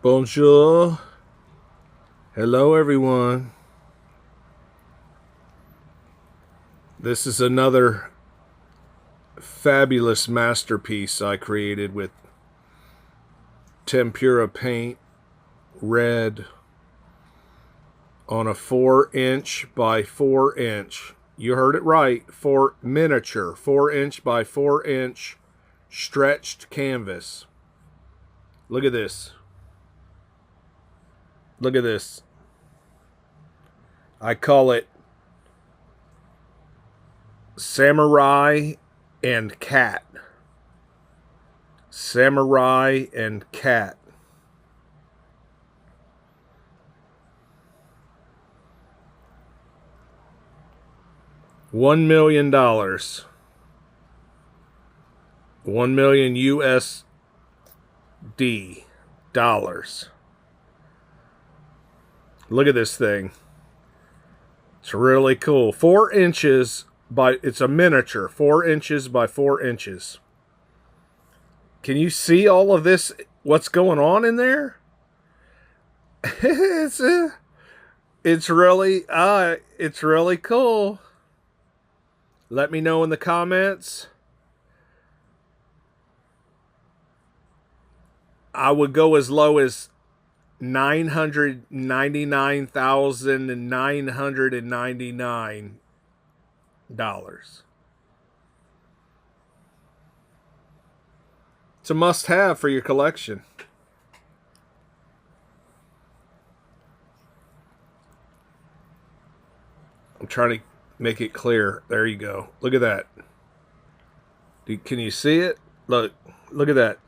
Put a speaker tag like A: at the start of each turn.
A: Bonjour. Hello, everyone. This is another fabulous masterpiece I created with tempera paint, red, on a 4" by 4". You heard it right. Miniature 4" by 4" stretched canvas. Look at this. Look at this. I call it Samurai and Cat. Samurai and Cat. $1 million. 1 million USD dollars. Look at this thing. It's really cool. 4 inches by, it's a miniature, 4 inches by 4 inches. Can you see all of this? What's going on in there? it's really cool. Let me know in the comments. I would go as low as $999,999. It's a must-have for your collection. I'm trying to make it clear. There you go. Look at that. Can you see it? Look at that.